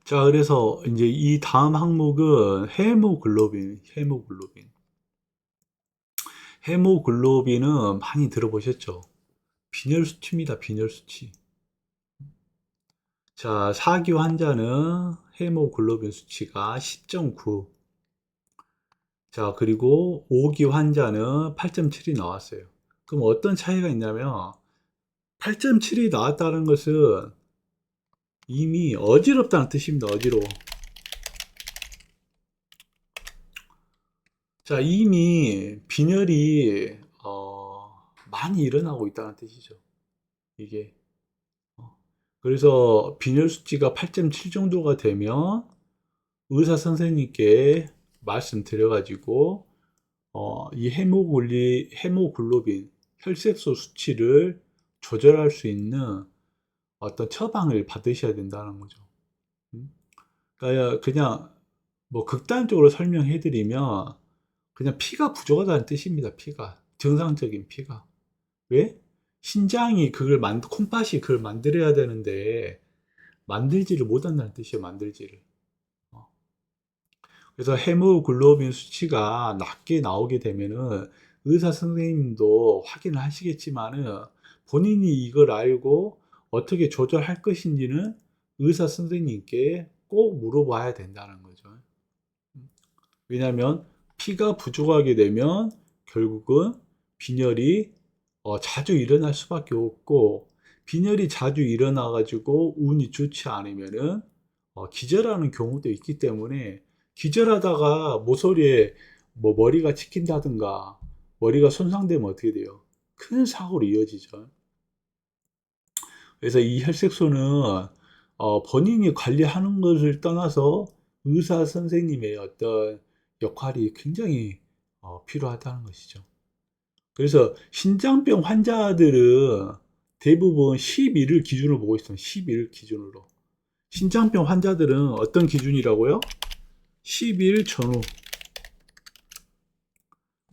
자, 그래서 이제 이 다음 항목은 헤모글로빈은 많이 들어보셨죠? 빈혈 수치입니다, 빈혈 수치. 자, 4기 환자는 헤모글로빈 수치가 10.9. 자, 그리고 5기 환자는 8.7이 나왔어요. 그럼 어떤 차이가 있냐면, 8.7이 나왔다는 것은 이미 어지럽다는 뜻입니다, 어지러워. 자, 이미 빈혈이, 많이 일어나고 있다는 뜻이죠, 이게. 그래서 빈혈 수치가 8.7 정도가 되면 의사 선생님께 말씀드려가지고, 이 헤모글로빈, 혈색소 수치를 조절할 수 있는 어떤 처방을 받으셔야 된다는 거죠. 음? 그러니까 그냥 뭐 극단적으로 설명해 드리면 그냥 피가 부족하다는 뜻입니다. 피가. 정상적인 피가. 왜? 신장이 콩팥이 그걸 만들어야 되는데 만들지를 못한다는 뜻이에요. 만들지를. 어. 그래서 헤모글로빈 수치가 낮게 나오게 되면은 의사 선생님도 확인을 하시겠지만은 본인이 이걸 알고 어떻게 조절할 것인지는 의사 선생님께 꼭 물어봐야 된다는 거죠. 왜냐하면 피가 부족하게 되면 결국은 빈혈이 자주 일어날 수밖에 없고, 빈혈이 자주 일어나 가지고 운이 좋지 않으면은 기절하는 경우도 있기 때문에, 기절하다가 모서리에 뭐 머리가 찍힌다든가 머리가 손상되면 어떻게 돼요? 큰 사고로 이어지죠. 그래서 이 혈색소는 본인이 관리하는 것을 떠나서 의사 선생님의 어떤 역할이 굉장히 필요하다는 것이죠. 그래서 신장병 환자들은 대부분 12를 기준으로 보고 있어요. 12를 기준으로. 신장병 환자들은 어떤 기준이라고요? 10일 전후.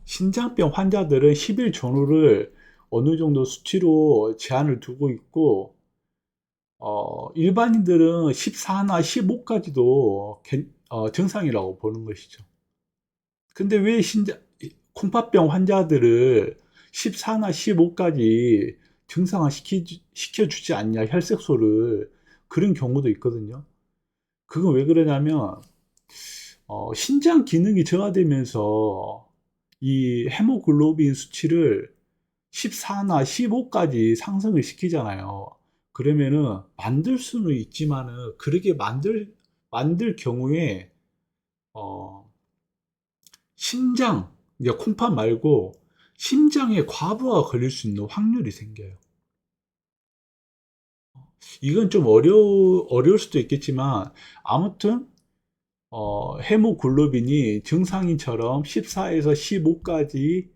신장병 환자들은 10일 전후를 어느 정도 수치로 제한을 두고 있고, 일반인들은 14나 15까지도 정상이라고 보는 것이죠. 근데 왜 콩팥병 환자들을 14나 15까지 정상화 시켜주지 않냐, 혈색소를. 그런 경우도 있거든요. 그건 왜 그러냐면, 신장 기능이 저하되면서 이 헤모글로빈 수치를 14나 15까지 상승을 시키잖아요. 그러면은 만들 수는 있지만은 그렇게 만들 경우에 어, 심장, 이제 콩팥 말고 심장에 과부하가 걸릴 수 있는 확률이 생겨요. 이건 좀 어려울 수도 있겠지만 아무튼 헤모글로빈이 정상인처럼 14에서 15까지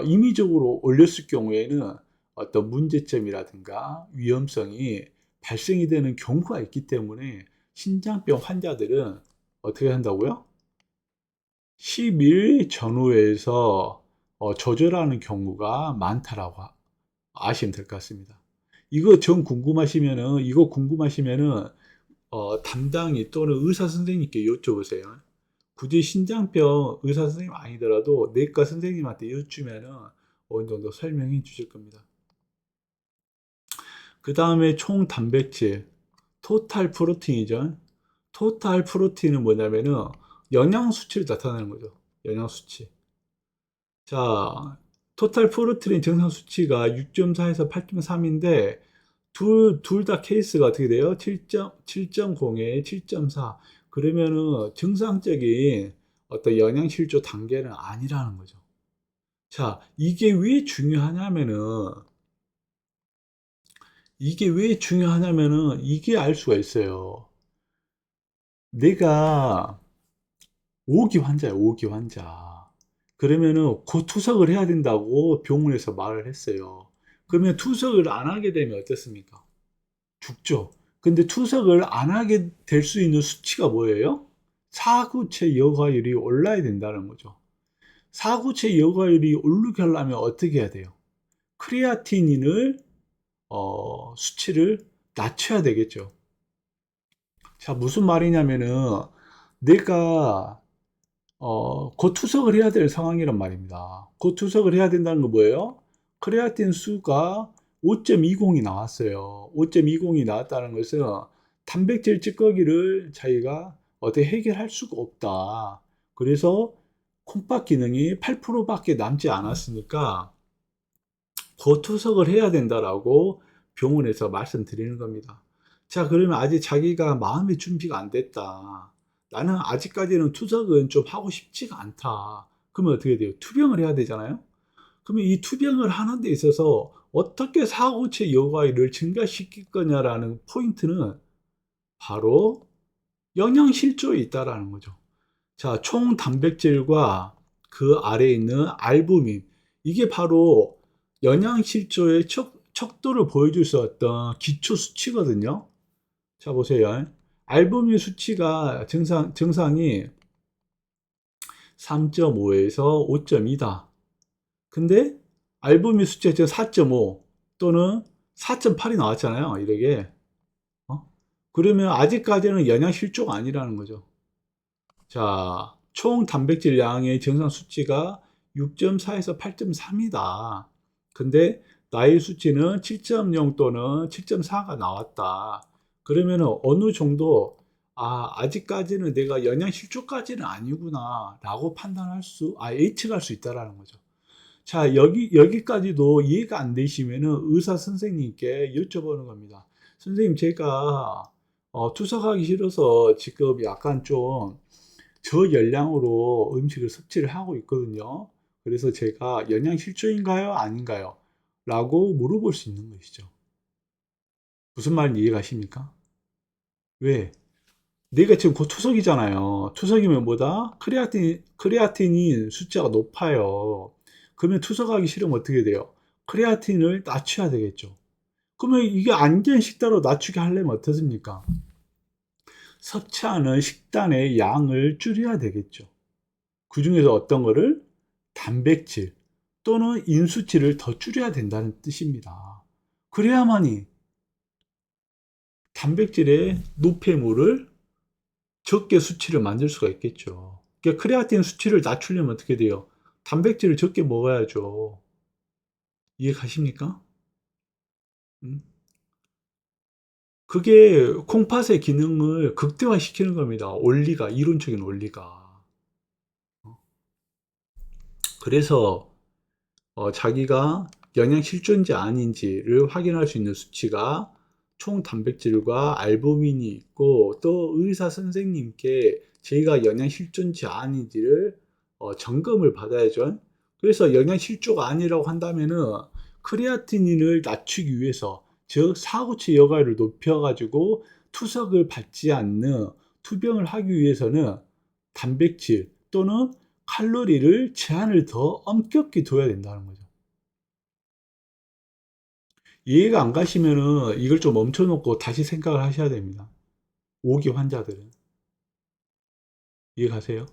임의적으로 올렸을 경우에는 어떤 문제점이라든가 위험성이 발생이 되는 경우가 있기 때문에 신장병 환자들은 어떻게 한다고요? 10일 전후에서 조절하는 경우가 많다라고 아시면 될 것 같습니다. 이거 궁금하시면은 담당이 또는 의사 선생님께 여쭤보세요. 굳이 신장병 의사 선생님 아니더라도 내과 선생님한테 여쭈면은 어느 정도 설명해 주실 겁니다. 그 다음에 총 단백질, 토탈 프로틴이죠. 토탈 프로틴은 뭐냐면은 영양 수치를 나타내는 거죠. 영양 수치. 자, 토탈 프로틴 정상 수치가 6.4에서 8.3인데 둘 다 케이스가 어떻게 돼요? 7.0에 7.4. 그러면은 정상적인 어떤 영양 실조 단계는 아니라는 거죠. 자, 이게 왜 중요하냐면은 이게 알 수가 있어요. 내가 5기 환자야, 5기 환자. 그러면은 곧 투석을 해야 된다고 병원에서 말을 했어요. 그러면 투석을 안 하게 되면 어떻습니까? 죽죠. 근데 투석을 안 하게 될 수 있는 수치가 뭐예요? 사구체 여과율이 올라야 된다는 거죠. 사구체 여과율이 오르게 하려면 어떻게 해야 돼요? 크레아티닌을 수치를 낮춰야 되겠죠. 자, 무슨 말이냐면은 내가 곧 투석을 해야 될 상황이란 말입니다. 곧 투석을 해야 된다는 건 뭐예요? 크레아틴 수가 5.20이 나왔어요. 5.20이 나왔다는 것은 단백질 찌꺼기를 자기가 어떻게 해결할 수가 없다. 그래서 콩팥 기능이 8%밖에 남지 않았으니까 곧 투석을 해야 된다라고 병원에서 말씀드리는 겁니다. 자, 그러면 아직 자기가 마음의 준비가 안 됐다. 나는 아직까지는 투석은 좀 하고 싶지가 않다. 그러면 어떻게 돼요? 투병을 해야 되잖아요? 그러면 이 투병을 하는 데 있어서 어떻게 사고체 여과를 증가시킬 거냐라는 포인트는 바로 영양실조에 있다라는 거죠. 자, 총 단백질과 그 아래에 있는 알부민. 이게 바로 영양실조의 척도를 보여줄 수 있던 기초 수치거든요. 자, 보세요. 알부민 수치가 정상이 3.5에서 5.2다. 근데 알부민 수치가 지금 4.5 또는 4.8이 나왔잖아요. 이렇게. 그러면 아직까지는 영양실조가 아니라는 거죠. 자, 총 단백질 양의 정상 수치가 6.4에서 8.3이다. 근데 나의 수치는 7.0 또는 7.4가 나왔다. 그러면 어느 정도 아직까지는 내가 영양실조까지는 아니구나 라고 예측할 수 있다라는 거죠. 자, 여기까지도 이해가 안 되시면은 의사 선생님께 여쭤보는 겁니다. 선생님, 제가 투석하기 싫어서 지금 약간 좀 저열량으로 음식을 섭취를 하고 있거든요. 그래서 제가 영양실조인가요? 아닌가요? 라고 물어볼 수 있는 것이죠. 무슨 말인지 이해가십니까? 왜? 내가 지금 곧 투석이잖아요. 투석이면 뭐다? 크레아틴이 숫자가 높아요. 그러면 투석하기 싫으면 어떻게 돼요? 크레아틴을 낮춰야 되겠죠. 그러면 이게 안전 식단으로 낮추게 하려면 어떻습니까? 섭취하는 식단의 양을 줄여야 되겠죠. 그 중에서 어떤 거를? 단백질 또는 인수치를 더 줄여야 된다는 뜻입니다. 그래야만이 단백질의 노폐물을 적게 수치를 만들 수가 있겠죠. 그러니까 크레아틴 수치를 낮추려면 어떻게 돼요? 단백질을 적게 먹어야죠. 이해 가십니까? 음? 그게 콩팥의 기능을 극대화시키는 겁니다. 원리가, 이론적인 원리가. 그래서 자기가 영양실조인지 아닌지를 확인할 수 있는 수치가 총 단백질과 알부민이 있고, 또 의사 선생님께 저희가 영양실조인지 아닌지를 점검을 받아야죠. 그래서 영양실조가 아니라고 한다면은 크레아티닌을 낮추기 위해서, 즉 사고체 여과를 높여가지고 투석을 받지 않는 투병을 하기 위해서는 단백질 또는 칼로리를 제한을 더 엄격히 둬야 된다는 거죠. 이해가 안 가시면은 이걸 좀 멈춰놓고 다시 생각을 하셔야 됩니다. 5기 환자들은. 이해 가세요?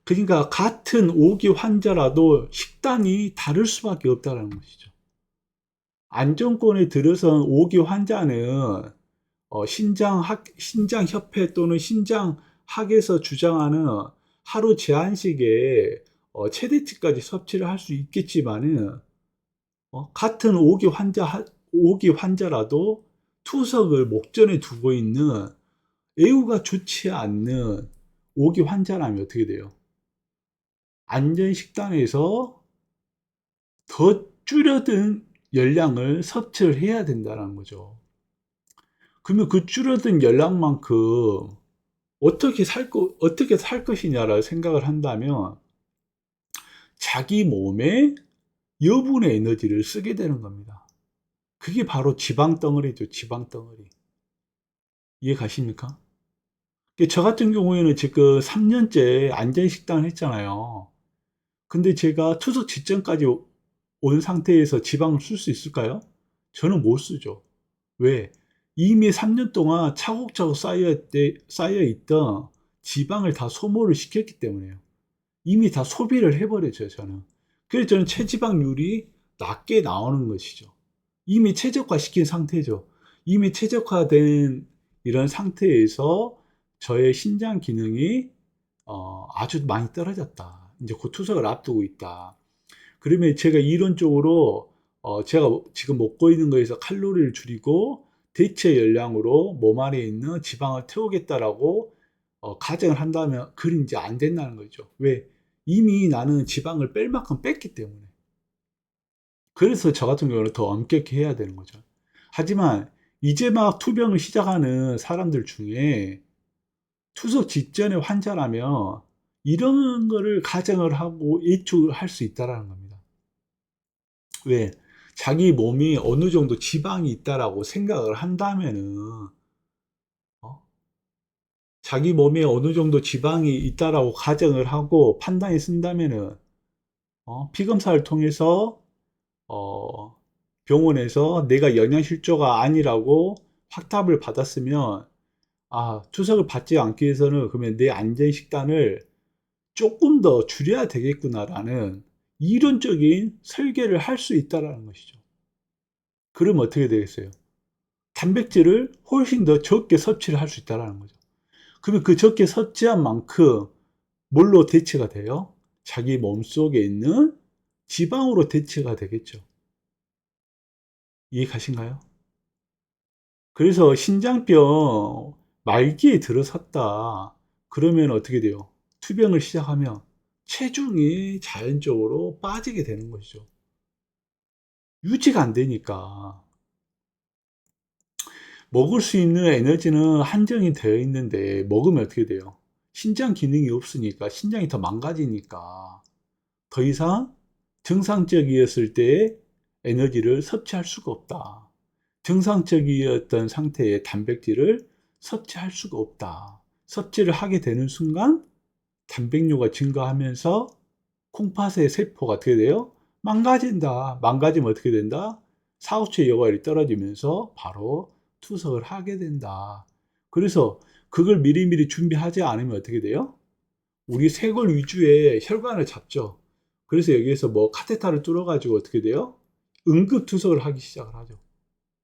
그러니까 같은 5기 환자라도 식단이 다를 수밖에 없다는 것이죠. 안정권에 들어선 5기 환자는 신장협회 또는 신장학에서 주장하는 하루 제한식의 최대치까지 섭취를 할 수 있겠지만은 같은 5기 환자라도 투석을 목전에 두고 있는 애우가 좋지 않는 5기 환자라면 어떻게 돼요? 안전식단에서 더 줄어든 열량을 섭취를 해야 된다는 거죠. 그러면 그 줄어든 열량만큼 어떻게 살 것이냐를 생각을 한다면 자기 몸에 여분의 에너지를 쓰게 되는 겁니다. 그게 바로 지방 덩어리죠, 지방 덩어리. 이해 가십니까? 저 같은 경우에는 지금 3년째 안전식단을 했잖아요. 근데 제가 투석 직전까지 온 상태에서 지방을 쓸 수 있을까요? 저는 못 쓰죠. 왜? 이미 3년 동안 차곡차곡 쌓여 있던 지방을 다 소모를 시켰기 때문에요. 이미 다 소비를 해버렸죠, 저는. 그래서 저는 체지방률이 낮게 나오는 것이죠. 이미 최적화 시킨 상태죠. 이미 최적화된 이런 상태에서 저의 신장 기능이 아주 많이 떨어졌다. 이제 곧 투석을 앞두고 있다. 그러면 제가 이론적으로 제가 지금 먹고 있는 거에서 칼로리를 줄이고 대체 열량으로 몸 안에 있는 지방을 태우겠다라고 가정을 한다면 그건 이제 안 된다는 거죠. 왜? 이미 나는 지방을 뺄 만큼 뺐기 때문에. 그래서 저 같은 경우는 더 엄격히 해야 되는 거죠. 하지만 이제 막 투병을 시작하는 사람들 중에 투석 직전의 환자라면 이런 거를 가정을 하고 예측을 할 수 있다라는 겁니다. 왜? 자기 몸이 어느 정도 지방이 있다라고 생각을 한다면은, 어? 자기 몸에 어느 정도 지방이 있다라고 가정을 하고 판단이 쓴다면은, 피 검사를 통해서, 어, 병원에서 내가 영양실조가 아니라고 확답을 받았으면, 아, 투석을 받지 않기 위해서는 그러면 내 안전식단을 조금 더 줄여야 되겠구나라는 이론적인 설계를 할 수 있다라는 것이죠. 그러면 어떻게 되겠어요? 단백질을 훨씬 더 적게 섭취를 할 수 있다는 거죠. 그러면 그 적게 섭취한 만큼 뭘로 대체가 돼요? 자기 몸속에 있는 지방으로 대체가 되겠죠. 이해 가신가요? 그래서 신장병 말기에 들어섰다. 그러면 어떻게 돼요? 투병을 시작하면 체중이 자연적으로 빠지게 되는 것이죠. 유지가 안 되니까. 먹을 수 있는 에너지는 한정이 되어 있는데 먹으면 어떻게 돼요? 신장 기능이 없으니까 신장이 더 망가지니까 더 이상 정상적이었을 때 에너지를 섭취할 수가 없다. 정상적이었던 상태의 단백질을 섭취할 수가 없다. 섭취를 하게 되는 순간 단백뇨가 증가하면서 콩팥의 세포가 어떻게 돼요? 망가진다. 망가지면 어떻게 된다? 사후체 여과율이 떨어지면서 바로 투석을 하게 된다. 그래서 그걸 미리미리 준비하지 않으면 어떻게 돼요? 우리 쇄골 위주의 혈관을 잡죠. 그래서 여기에서 뭐 카테터를 뚫어가지고 어떻게 돼요? 응급 투석을 하기 시작을 하죠.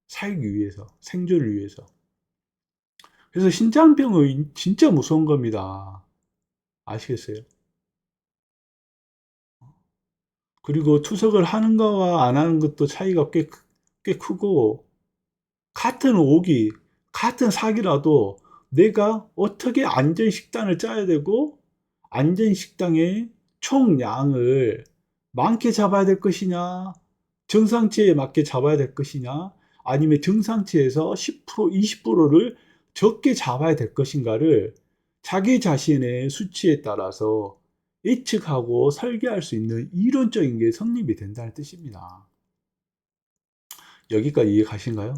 살기 위해서, 생존을 위해서. 그래서 신장병은 진짜 무서운 겁니다. 아시겠어요? 그리고 투석을 하는 거와 안 하는 것도 차이가 꽤 크고, 같은 오기, 같은 사기라도 내가 어떻게 안전식단을 짜야 되고, 안전식당의 총량을 많게 잡아야 될 것이냐, 정상치에 맞게 잡아야 될 것이냐, 아니면 정상치에서 10%, 20%를 적게 잡아야 될 것인가를 자기 자신의 수치에 따라서 예측하고 설계할 수 있는 이론적인 게 성립이 된다는 뜻입니다. 여기까지 이해 가신가요?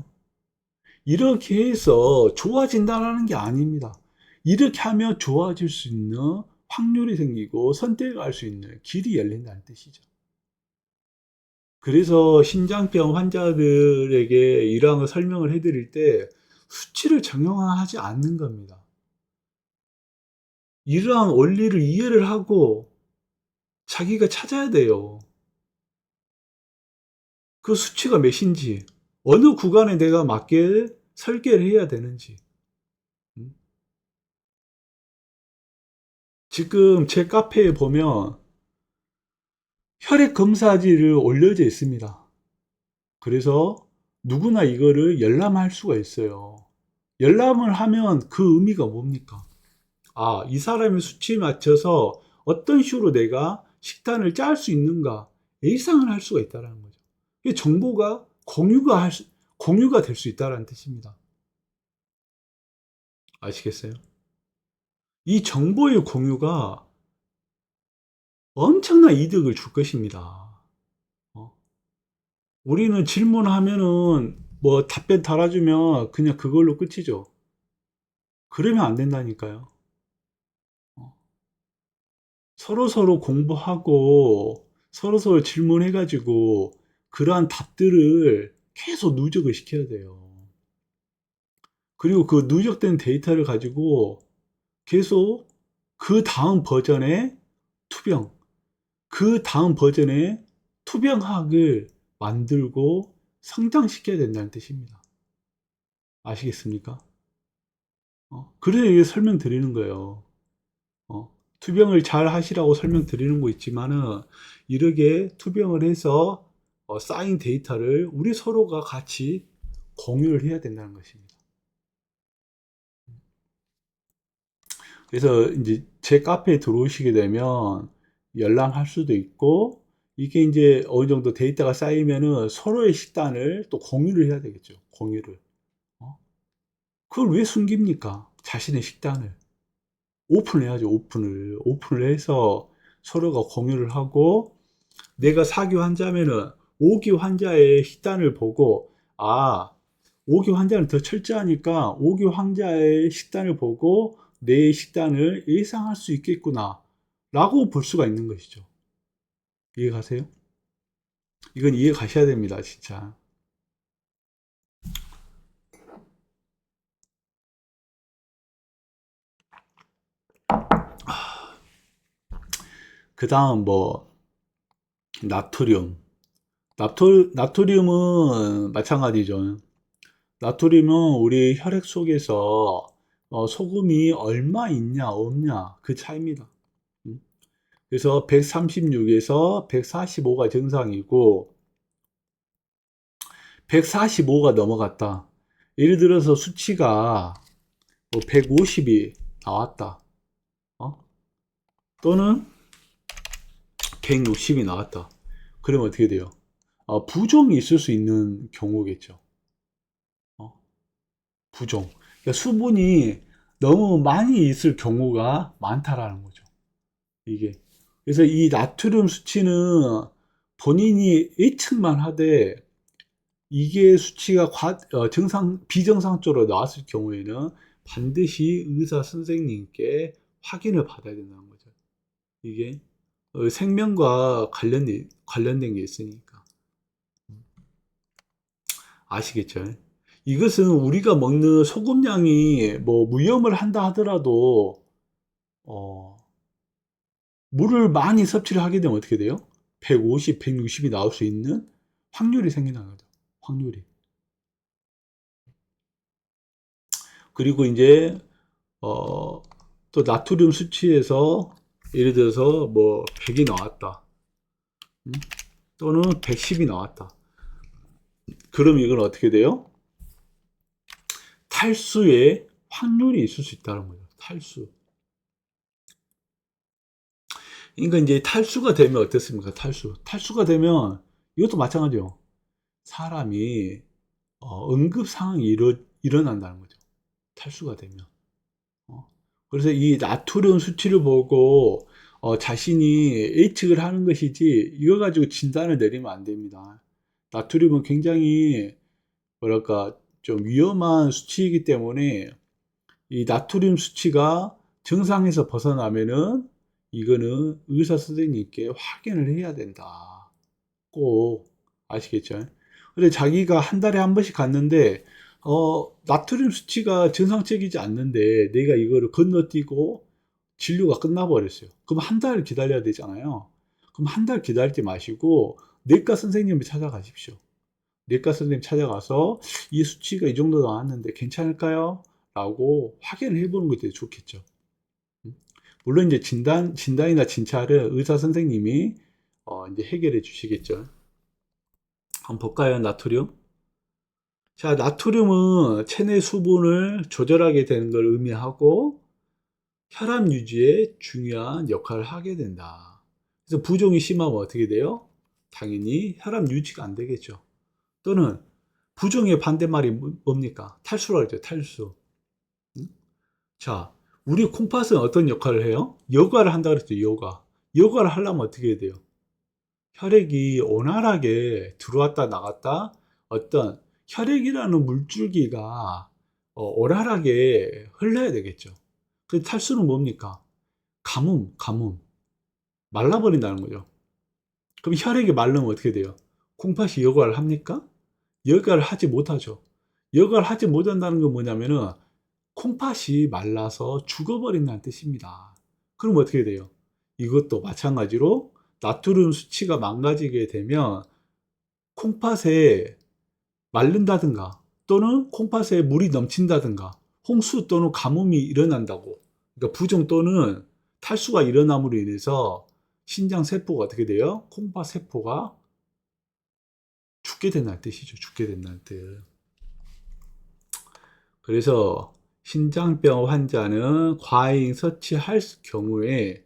이렇게 해서 좋아진다는 게 아닙니다. 이렇게 하면 좋아질 수 있는 확률이 생기고 선택할 수 있는 길이 열린다는 뜻이죠. 그래서 신장병 환자들에게 이러한 걸 설명을 해드릴 때 수치를 정형화하지 않는 겁니다. 이러한 원리를 이해를 하고 자기가 찾아야 돼요. 그 수치가 몇인지, 어느 구간에 내가 맞게 설계를 해야 되는지. 음. 지금 제 카페에 보면 혈액 검사지를 올려져 있습니다. 그래서 누구나 이거를 열람할 수가 있어요. 열람을 하면 그 의미가 뭡니까? 아, 이 사람의 수치에 맞춰서 어떤 식으로 내가 식단을 짤 수 있는가 예상을 할 수가 있다는 거죠. 이 정보가 공유가 될 수 있다는 뜻입니다. 아시겠어요? 이 정보의 공유가 엄청난 이득을 줄 것입니다. 어? 우리는 질문하면은 뭐 답변 달아주면 그냥 그걸로 끝이죠. 그러면 안 된다니까요. 어? 서로서로 공부하고 서로서로 질문해가지고 그러한 답들을 계속 누적을 시켜야 돼요. 그리고 그 누적된 데이터를 가지고 계속 그 다음 버전의 투병, 그 다음 버전의 투병학을 만들고 성장시켜야 된다는 뜻입니다. 아시겠습니까? 그래서 이게 설명드리는 거예요. 투병을 잘 하시라고 설명드리는 거 있지만은 이렇게 투병을 해서 쌓인 데이터를 우리 서로가 같이 공유를 해야 된다는 것입니다. 그래서 이제 제 카페에 들어오시게 되면 열람할 수도 있고, 이게 이제 어느 정도 데이터가 쌓이면은 서로의 식단을 또 공유를 해야 되겠죠. 공유를. 어? 그걸 왜 숨깁니까? 자신의 식단을. 오픈해야죠. 오픈을 해서 서로가 공유를 하고, 내가 4기 환자면은 5기 환자의 식단을 보고, 아, 5기 환자는 더 철저하니까 5기 환자의 식단을 보고 내 식단을 예상할 수 있겠구나 라고 볼 수가 있는 것이죠. 이해 가세요? 이건 이해 가셔야 됩니다, 진짜. 그 다음 뭐 나트륨. 나트륨은 마찬가지죠. 나트륨은 우리 혈액 속에서 소금이 얼마 있냐 없냐 그 차이입니다. 음. 그래서 136에서 145가 정상이고 145가 넘어갔다. 예를 들어서 수치가 뭐 150이 나왔다. 또는 160이 나왔다. 그러면 어떻게 돼요? 부종이 있을 수 있는 경우겠죠. 어, 부종. 그러니까 수분이 너무 많이 있을 경우가 많다라는 거죠. 이게. 그래서 이 나트륨 수치는 본인이 예측만 하되 이게 수치가 비정상적으로 나왔을 경우에는 반드시 의사 선생님께 확인을 받아야 된다는 거죠. 이게 생명과 관련된 게 있으니까. 아시겠죠? 이것은 우리가 먹는 소금량이 뭐 무염을 한다 하더라도, 어, 물을 많이 섭취를 하게 되면 어떻게 돼요? 150, 160이 나올 수 있는 확률이 생기는 거죠. 확률이. 그리고 이제, 어, 또 나트륨 수치에서 예를 들어서 뭐 100이 나왔다. 음? 또는 110이 나왔다. 그럼 이건 어떻게 돼요? 탈수의 확률이 있을 수 있다는 거죠. 탈수. 그러니까 이제 탈수가 되면 어떻습니까? 탈수가 되면 이것도 마찬가지요. 사람이 응급 상황이 일어난다는 거죠. 탈수가 되면. 어. 그래서 이 나트륨 수치를 보고 자신이 예측을 하는 것이지 이거 가지고 진단을 내리면 안 됩니다. 나트륨은 굉장히 뭐랄까 좀 위험한 수치이기 때문에 이 나트륨 수치가 정상에서 벗어나면은 이거는 의사 선생님께 확인을 해야 된다. 꼭 아시겠죠? 근데 자기가 한 달에 한 번씩 갔는데 나트륨 수치가 정상적이지 않는데 내가 이거를 건너뛰고 진료가 끝나버렸어요. 그럼 한 달 기다려야 되잖아요. 그럼 한 달 기다리지 마시고 내과 선생님을 찾아가십시오. 내과 선생님 찾아가서 이 수치가 이 정도 나왔는데 괜찮을까요? 라고 확인을 해보는 것이 되게 좋겠죠. 물론 이제 진단이나 진찰을 의사 선생님이 이제 해결해 주시겠죠. 한번 볼까요? 나트륨. 자, 나트륨은 체내 수분을 조절하게 되는 걸 의미하고 혈압 유지에 중요한 역할을 하게 된다. 그래서 부종이 심하면 어떻게 돼요? 당연히 혈압 유지가 안 되겠죠. 또는 부종의 반대말이 뭡니까? 탈수라고 하죠. 탈수. 음? 자, 우리 콩팥은 어떤 역할을 해요? 여과를 한다 그랬죠. 여과를 하려면 어떻게 해야 돼요? 혈액이 원활하게 들어왔다 나갔다 어떤 혈액이라는 물줄기가 원활하게 흘러야 되겠죠. 그 탈수는 뭡니까? 가뭄. 말라버린다는 거죠. 그럼 혈액이 마르면 어떻게 돼요? 콩팥이 여과를 합니까? 여과를 하지 못하죠. 여과를 하지 못한다는 건 뭐냐면은 콩팥이 말라서 죽어버린다는 뜻입니다. 그럼 어떻게 돼요? 이것도 마찬가지로 나트륨 수치가 망가지게 되면 콩팥에 마른다든가 또는 콩팥에 물이 넘친다든가 홍수 또는 가뭄이 일어난다고. 그러니까 부종 또는 탈수가 일어남으로 인해서 신장 세포가 어떻게 돼요? 콩팥 세포가 죽게 된다는 뜻이죠. 죽게 된다는 뜻. 그래서 신장병 환자는 과잉 섭취할 경우에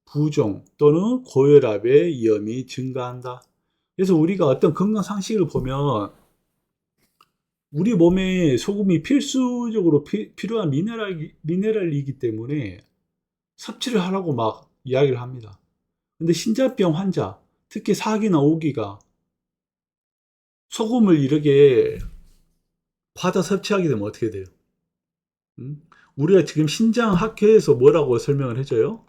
부종 또는 고혈압의 위험이 증가한다. 그래서 우리가 어떤 건강 상식을 보면 우리 몸에 소금이 필수적으로 필요한 미네랄이기 때문에 섭취를 하라고 막 이야기를 합니다. 근데 신장병 환자, 특히 4기나 5기가 소금을 이렇게 과다 섭취하게 되면 어떻게 돼요? 우리가 지금 신장학회에서 뭐라고 설명을 해줘요?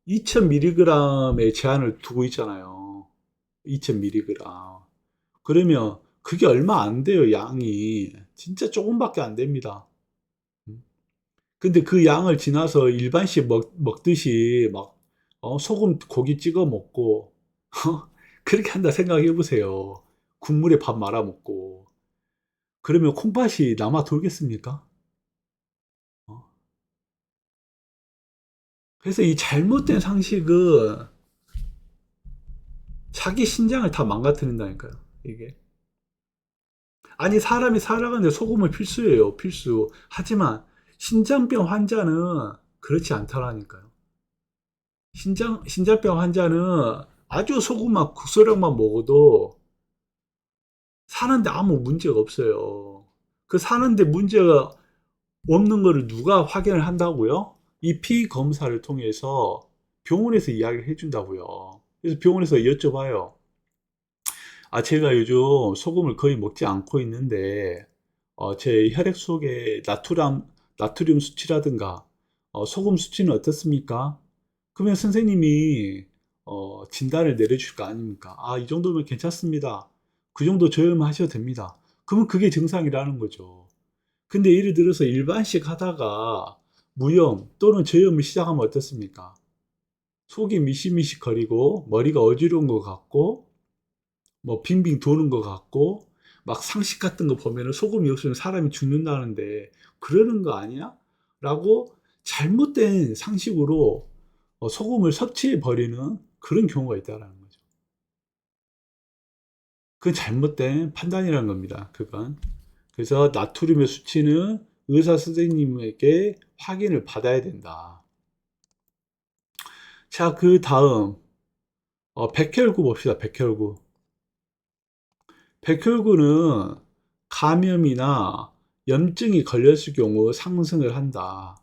2000mg의 제한을 두고 있잖아요. 2000mg. 그러면 그게 얼마 안 돼요, 양이. 진짜 조금밖에 안 됩니다. 근데 그 양을 지나서 일반식 먹듯이 막, 소금 고기 찍어 먹고, 그렇게 한다 생각해 보세요. 국물에 밥 말아 먹고. 그러면 콩팥이 남아 돌겠습니까? 어? 그래서 이 잘못된 상식은 자기 신장을 다 망가뜨린다니까요, 이게. 아니, 사람이 살아가는데 소금은 필수예요, 필수. 하지만, 신장병 환자는 그렇지 않다라니까요. 신장병 환자는 아주 소금만, 국소량만 먹어도 사는데 아무 문제가 없어요. 그 사는데 문제가 없는 거를 누가 확인을 한다고요? 이 피 검사를 통해서 병원에서 이야기를 해준다고요. 그래서 병원에서 여쭤봐요. 아, 제가 요즘 소금을 거의 먹지 않고 있는데, 제 혈액 속에 나트륨 수치라든가, 소금 수치는 어떻습니까? 그러면 선생님이, 진단을 내려줄 거 아닙니까? 아, 이 정도면 괜찮습니다. 그 정도 저염하셔도 됩니다. 그러면 그게 정상이라는 거죠. 근데 예를 들어서 일반식 하다가 무염 또는 저염을 시작하면 어떻습니까? 속이 미시미시 거리고, 머리가 어지러운 것 같고, 뭐 빙빙 도는 것 같고 막 상식 같은 거 보면은 소금이 없으면 사람이 죽는다는데 그러는 거 아니야? 라고 잘못된 상식으로 소금을 섭취해 버리는 그런 경우가 있다는 거죠. 그건 잘못된 판단이라는 겁니다. 그건. 그래서 나트륨의 수치는 의사 선생님에게 확인을 받아야 된다. 자, 그 다음 백혈구 봅시다. 백혈구. 백혈구는 감염이나 염증이 걸렸을 경우 상승을 한다.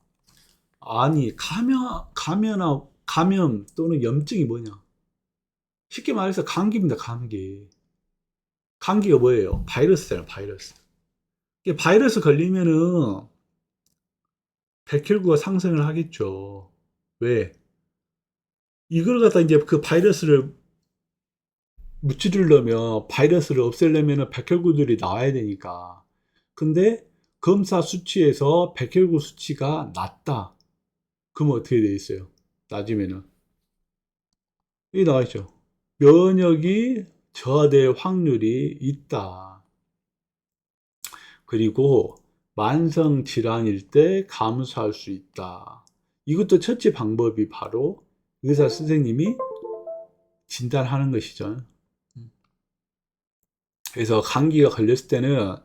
아니, 감염 또는 염증이 뭐냐? 쉽게 말해서 감기입니다, 감기. 감기가 뭐예요? 바이러스잖아요, 바이러스. 이게 바이러스 걸리면은 백혈구가 상승을 하겠죠. 왜? 이걸 갖다 이제 그 바이러스를 무찌르려면, 바이러스를 없애려면 백혈구들이 나와야 되니까. 근데 검사 수치에서 백혈구 수치가 낮다. 그럼 어떻게 돼 있어요? 낮으면은. 여기 나와 있죠. 면역이 저하될 확률이 있다. 그리고 만성 질환일 때 감소할 수 있다. 이것도 첫째 방법이 바로 의사 선생님이 진단하는 것이죠. 그래서 감기가 걸렸을 때는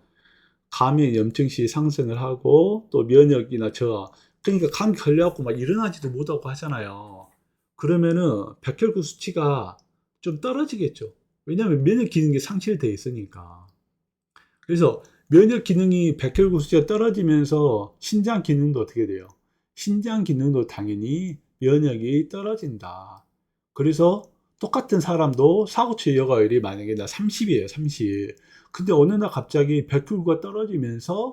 감염 염증시 상승을 하고 또 면역이나 저하, 그러니까 감기 걸려갖고 막 일어나지도 못하고 하잖아요. 그러면은 백혈구 수치가 좀 떨어지겠죠. 왜냐하면 면역 기능이 상실되어 있으니까. 그래서 면역 기능이 백혈구 수치가 떨어지면서 신장 기능도 어떻게 돼요? 신장 기능도 당연히 면역이 떨어진다. 그래서 똑같은 사람도 사고치 여과율이 만약에 나 30이에요, 30. 근데 어느 날 갑자기 백혈구가 떨어지면서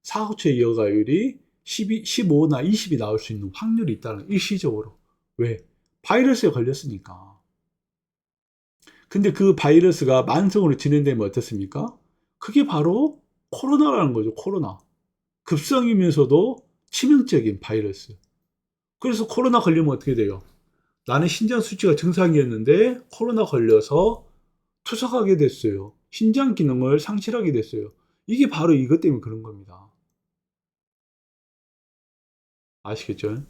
사고치 여과율이 12, 15나 20이 나올 수 있는 확률이 있다는 일시적으로. 왜? 바이러스에 걸렸으니까. 근데 그 바이러스가 만성으로 진행되면 어떻습니까? 그게 바로 코로나라는 거죠, 코로나. 급성이면서도 치명적인 바이러스. 그래서 코로나 걸리면 어떻게 돼요? 나는 신장 수치가 정상이었는데 코로나 걸려서 투석하게 됐어요. 신장 기능을 상실하게 됐어요. 이게 바로 이것 때문에 그런 겁니다. 아시겠죠?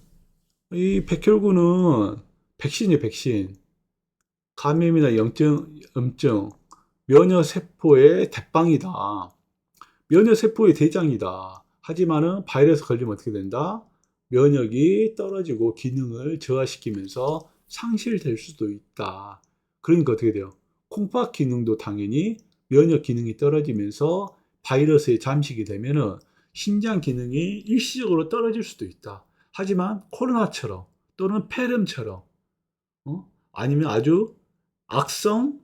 이 백혈구는 백신이에요, 백신. 감염이나 염증, 면역세포의 대빵이다. 면역세포의 대장이다. 하지만은 바이러스 걸리면 어떻게 된다? 면역이 떨어지고 기능을 저하시키면서 상실될 수도 있다. 그러니까 어떻게 돼요? 콩팥 기능도 당연히 면역 기능이 떨어지면서 바이러스에 잠식이 되면은 신장 기능이 일시적으로 떨어질 수도 있다. 하지만 코로나처럼 또는 폐렴처럼 아니면 아주 악성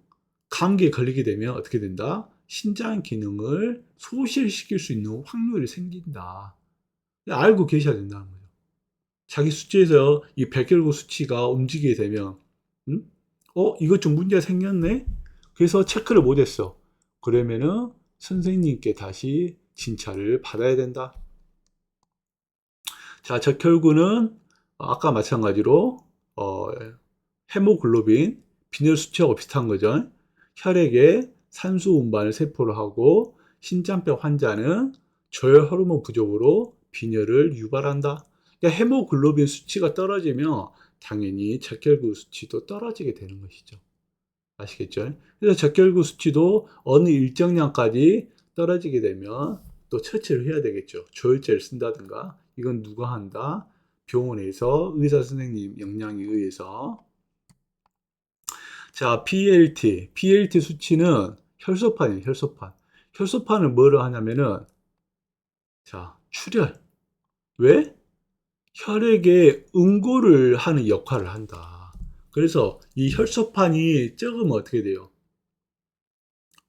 감기에 걸리게 되면 어떻게 된다? 신장 기능을 소실시킬 수 있는 확률이 생긴다. 알고 계셔야 된다는 거죠. 자기 수치에서 이 백혈구 수치가 움직이게 되면, 이것 좀 문제가 생겼네? 그래서 체크를 못했어. 그러면은 선생님께 다시 진찰을 받아야 된다. 자, 적혈구는 아까 마찬가지로 어, 헤모글로빈, 빈혈 수치하고 비슷한 거죠. 혈액에 산소 운반을 세포로 하고 신장병 환자는 저혈 호르몬 부족으로 빈혈을 유발한다. 그러니까 헤모글로빈 수치가 떨어지면 당연히 적혈구 수치도 떨어지게 되는 것이죠. 아시겠죠? 그래서 적혈구 수치도 어느 일정량까지 떨어지게 되면 또 처치를 해야 되겠죠. 조혈제를 쓴다든가. 이건 누가 한다? 병원에서 의사 선생님 영양에 의해서. 자, BLT 수치는 혈소판이에요, 혈소판. 혈소판을 뭐로 하냐면은, 자, 출혈. 왜? 혈액에 응고를 하는 역할을 한다. 그래서 이 혈소판이 적으면 어떻게 돼요?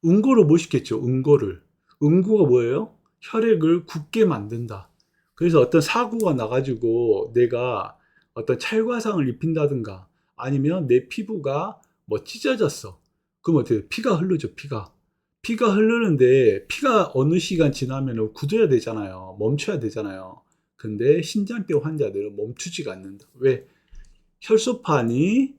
응고를 못 시켰죠, 응고를. 응고가 뭐예요? 혈액을 굳게 만든다. 그래서 어떤 사고가 나가지고 내가 어떤 찰과상을 입힌다든가 아니면 내 피부가 뭐 찢어졌어. 그럼 어떻게 돼? 피가 흐르죠, 피가. 피가 흐르는데 피가 어느 시간 지나면 굳어야 되잖아요. 멈춰야 되잖아요. 근데 신장병 환자들은 멈추지가 않는다. 왜? 혈소판이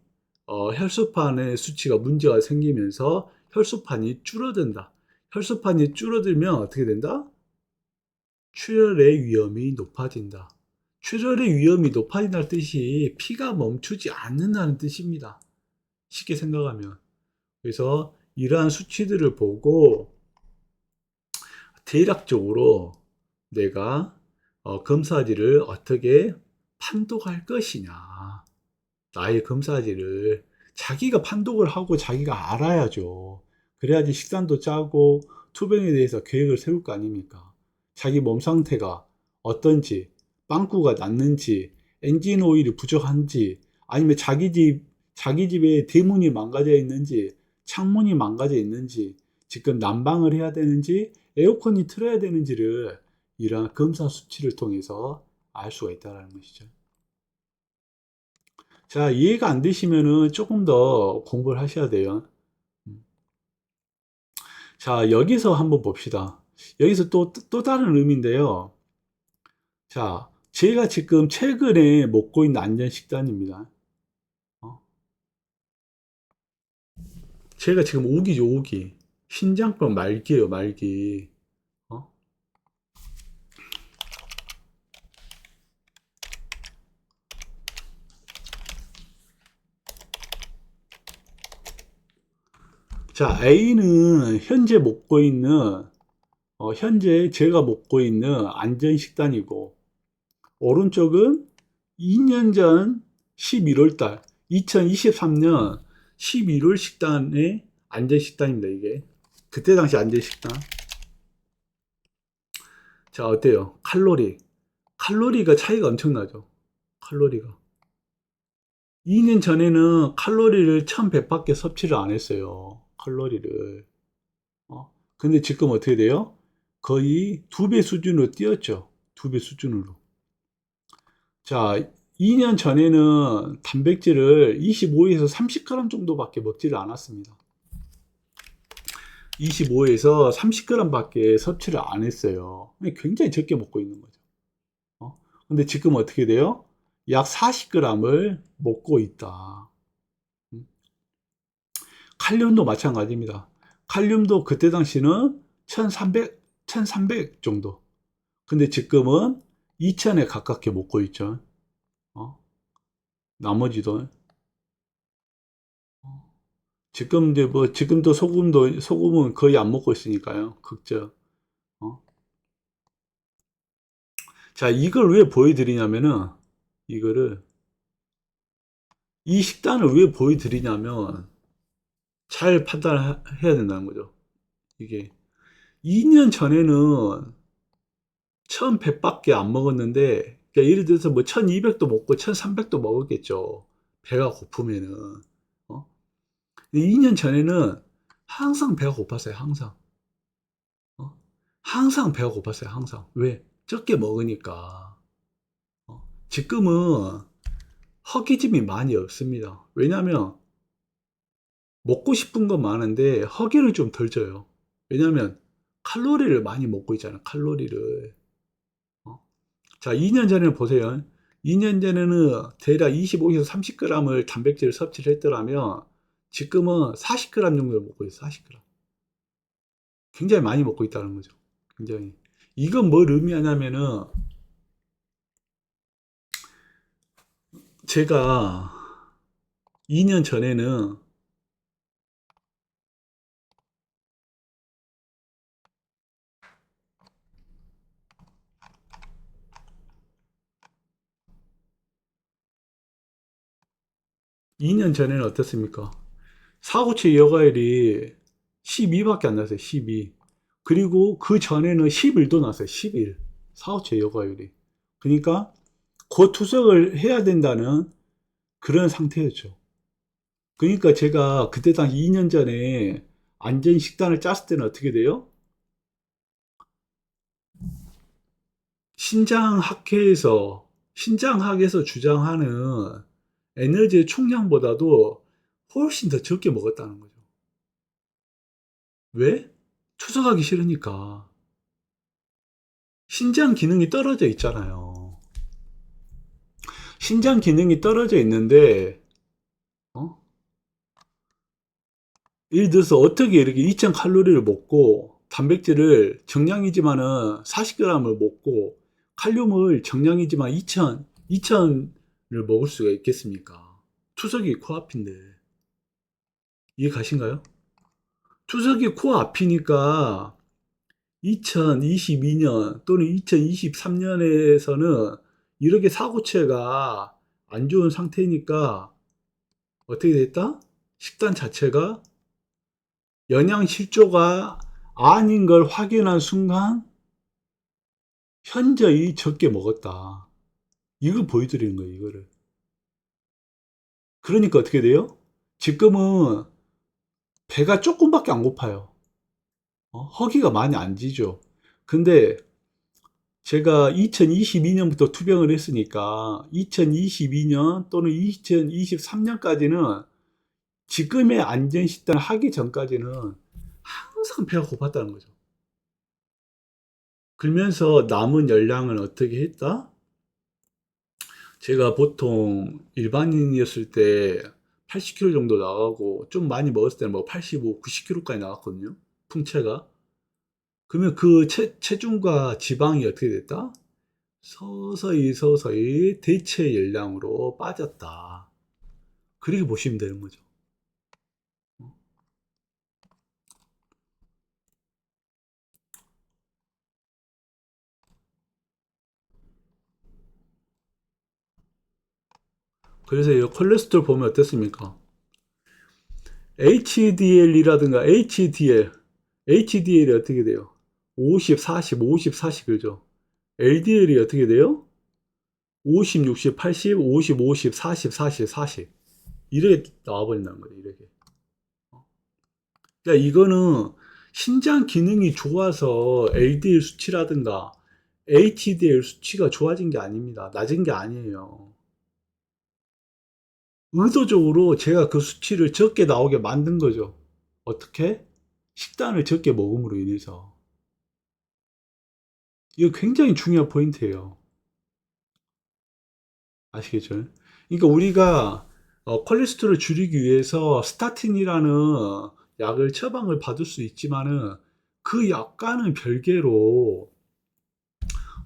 혈소판의 수치가 문제가 생기면서 혈소판이 줄어든다. 혈소판이 줄어들면 어떻게 된다? 출혈의 위험이 높아진다. 출혈의 위험이 높아진다는 뜻이 피가 멈추지 않는다는 뜻입니다. 쉽게 생각하면. 그래서 이러한 수치들을 보고 대략적으로 내가 검사지를 어떻게 판독할 것이냐. 나의 검사지를 자기가 판독을 하고 자기가 알아야죠. 그래야지 식단도 짜고 투병에 대해서 계획을 세울 거 아닙니까? 자기 몸 상태가 어떤지, 빵꾸가 났는지, 엔진 오일이 부족한지, 아니면 자기 집에 대문이 망가져 있는지, 창문이 망가져 있는지, 지금 난방을 해야 되는지, 에어컨이 틀어야 되는지를 이러한 검사 수치를 통해서 알 수가 있다는 것이죠. 자, 이해가 안 되시면은 조금 더 공부를 하셔야 돼요. 자, 여기서 한번 봅시다. 여기서 또 다른 의미인데요. 자, 제가 지금 최근에 먹고 있는 안전식단입니다. 어? 제가 지금 오기죠, 오기. 신장병 말기예요, 말기. 어? 자, A는 현재 제가 먹고 있는 안전식단이고, 오른쪽은 2년 전 11월 달, 2023년 11월 식단의 안전식단입니다, 이게. 그때 당시 안전식단. 자, 어때요? 칼로리가 차이가 엄청나죠? 칼로리가. 2년 전에는 칼로리를 1100밖에 섭취를 안 했어요. 칼로리를. 근데 지금 어떻게 돼요? 거의 2배 수준으로 뛰었죠. 2배 수준으로. 자, 2년 전에는 단백질을 25에서 30g 정도밖에 먹지를 않았습니다. 25에서 30g밖에 섭취를 안 했어요. 굉장히 적게 먹고 있는 거죠. 근데 지금 어떻게 돼요? 약 40g을 먹고 있다. 음. 칼륨도 마찬가지입니다. 칼륨도 그때 당시는 1300, 1300 정도. 근데 지금은 2000에 가깝게 먹고 있죠. 어? 나머지도. 지금 이제 뭐, 지금도 소금은 거의 안 먹고 있으니까요. 극적. 어? 자, 이걸 왜 보여드리냐면은, 이거를, 이 식단을 왜 보여드리냐면, 잘 판단해야 된다는 거죠. 이게. 2년 전에는 1100밖에 안 먹었는데, 그러니까 예를 들어서 뭐 1200도 먹고 1300도 먹었겠죠. 배가 고프면은. 어? 2년 전에는 항상 배가 고팠어요. 항상. 어? 항상 배가 고팠어요. 항상. 왜? 적게 먹으니까. 지금은 허기짐이 많이 없습니다. 왜냐면 먹고 싶은 건 많은데 허기를 좀 덜 져요. 왜냐면 칼로리를 많이 먹고 있잖아요. 칼로리를. 어? 자, 2년 전에는 보세요. 2년 전에는 대략 25에서 30g을 단백질을 섭취를 했더라면 지금은 40g 정도를 먹고 있어요. 40g. 굉장히 많이 먹고 있다는 거죠. 굉장히. 이건 뭘 의미하냐면은 제가 2년 전에는 2년 전에는 어떻습니까? 사고치 여과율이 12밖에 안 났어요. 12. 그리고 그 전에는 11도 났어요. 11. 사고치 여과율이. 그러니까 고투석을 해야 된다는 그런 상태였죠. 그러니까 제가 그때 당시 2년 전에 안전 식단을 짰을 때는 어떻게 돼요? 신장학회에서 주장하는 에너지의 총량보다도 훨씬 더 적게 먹었다는 거죠. 왜? 투석하기 싫으니까. 신장 기능이 떨어져 있잖아요. 신장 기능이 떨어져 있는데, 어? 예를 들어서 어떻게 이렇게 2000칼로리를 먹고, 단백질을 정량이지만은 40g을 먹고, 칼륨을 정량이지만 2000을 먹을 수가 있겠습니까? 투석이 코앞인데. 이해 가신가요? 투석이 코앞이니까 2022년 또는 2023년에서는 이렇게 사고체가 안 좋은 상태니까 어떻게 됐다? 식단 자체가 영양실조가 아닌 걸 확인한 순간 현저히 적게 먹었다. 이걸 보여드리는 거예요, 이거를. 그러니까 어떻게 돼요? 지금은 배가 조금밖에 안 고파요. 허기가 많이 안 지죠. 근데 제가 2022년부터 투병을 했으니까 2022년 또는 2023년까지는 지금의 안전식단을 하기 전까지는 항상 배가 고팠다는 거죠. 그러면서 남은 열량을 어떻게 했다? 제가 보통 일반인이었을 때 80kg 정도 나가고 좀 많이 먹었을 때는 뭐 85, 90kg까지 나갔거든요. 풍체가. 그러면 그 체중과 지방이 어떻게 됐다? 서서히 대체 열량으로 빠졌다. 그렇게 보시면 되는 거죠. 그래서 이 콜레스테롤 보면 어떻습니까? HDL이라든가 HDL이 어떻게 돼요? 50, 40, 50, 40 그죠? LDL이 어떻게 돼요? 50, 60, 80, 50, 50, 40, 40, 40 이렇게 나와버린다는 거예요. 이렇게. 그러니까 이거는 신장 기능이 좋아서 LDL 수치라든가 HDL 수치가 좋아진 게 아닙니다. 낮은 게 아니에요. 의도적으로 제가 그 수치를 적게 나오게 만든 거죠. 어떻게? 식단을 적게 먹음으로 인해서. 이거 굉장히 중요한 포인트예요. 아시겠죠? 그러니까 우리가 콜레스테롤을 줄이기 위해서 스타틴이라는 약을 처방을 받을 수 있지만은 그 약과는 별개로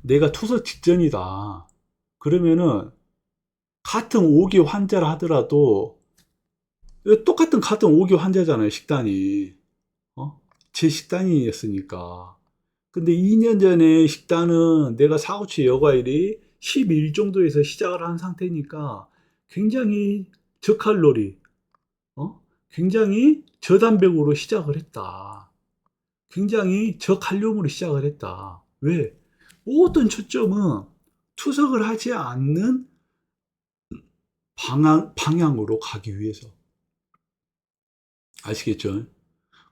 내가 투석 직전이다. 그러면은 같은 5기 환자라 하더라도 똑같은 같은 5기 환자잖아요, 식단이. 어? 제 식단이었으니까. 근데 2년 전에 식단은 내가 사고치 여과일이 11 정도에서 시작을 한 상태니까 굉장히 저칼로리, 어? 굉장히 저단백으로 시작을 했다. 굉장히 저칼륨으로 시작을 했다. 왜? 모든 초점은 투석을 하지 않는 방향으로 가기 위해서. 아시겠죠?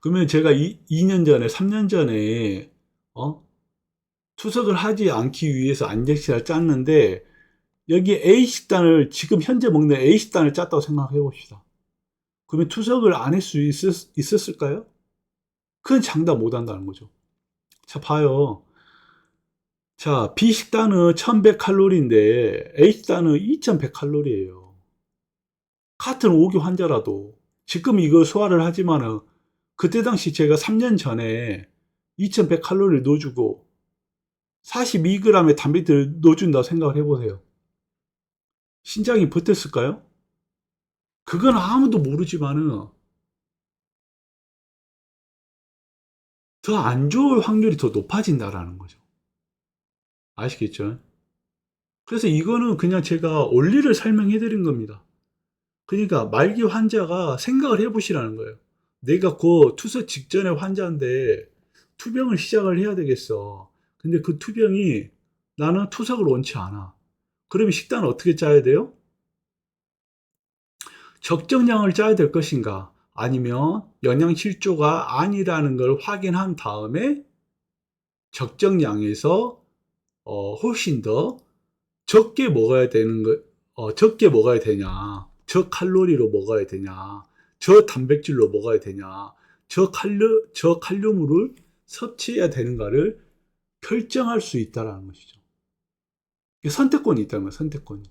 그러면 제가 2년 전에, 3년 전에, 어? 투석을 하지 않기 위해서 안정식을 짰는데, 여기 A 식단을, 지금 현재 먹는 A 식단을 짰다고 생각해 봅시다. 그러면 투석을 안 할 수 있었을까요? 그건 장담 못 한다는 거죠. 자, 봐요. 자, B 식단은 1100칼로리인데, A 식단은 2100칼로리예요. 같은 5기 환자라도. 지금 이거 소화를 하지만은, 그때 당시 제가 3년 전에 2100칼로리를 넣어주고, 42g의 단백질을 넣어준다고 생각을 해보세요. 신장이 버텼을까요? 그건 아무도 모르지만은 더 안 좋을 확률이 더 높아진다라는 거죠. 아시겠죠? 그래서 이거는 그냥 제가 원리를 설명해 드린 겁니다. 그러니까 말기 환자가 생각을 해 보시라는 거예요. 내가 그 투석 직전의 환자인데 투병을 시작을 해야 되겠어. 근데 그 투병이 나는 투석을 원치 않아. 그러면 식단을 어떻게 짜야 돼요? 적정량을 짜야 될 것인가? 아니면 영양실조가 아니라는 걸 확인한 다음에 적정량에서 훨씬 더 적게 먹어야 되는 거, 적게 먹어야 되냐, 저칼로리로 먹어야 되냐, 저단백질로 먹어야 되냐, 저칼륨을 섭취해야 되는가를 결정할 수 있다는 것이죠. 선택권이 있다는 거예요, 선택권이.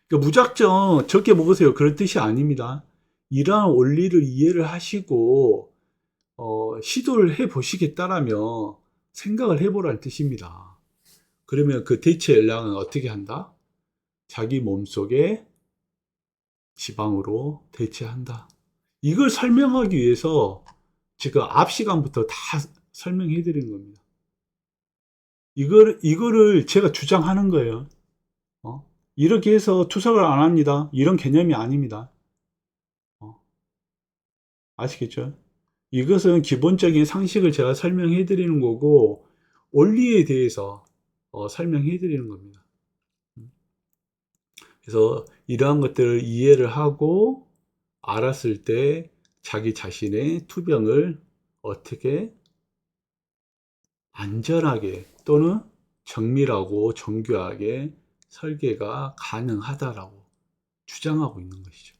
그러니까 무작정 적게 먹으세요. 그런 뜻이 아닙니다. 이러한 원리를 이해를 하시고, 시도를 해 보시겠다라면 생각을 해보라는 뜻입니다. 그러면 그 대체 열량은 어떻게 한다? 자기 몸속에 지방으로 대체한다. 이걸 설명하기 위해서 제가 앞 시간부터 다 설명해 드린 겁니다. 이거를 제가 주장하는 거예요. 이렇게 해서 투석을 안 합니다. 이런 개념이 아닙니다. 어, 아시겠죠? 이것은 기본적인 상식을 제가 설명해 드리는 거고, 원리에 대해서 설명해 드리는 겁니다. 그래서 이러한 것들을 이해를 하고 알았을 때 자기 자신의 투병을 어떻게 안전하게 또는 정밀하고 정교하게 설계가 가능하다라고 주장하고 있는 것이죠.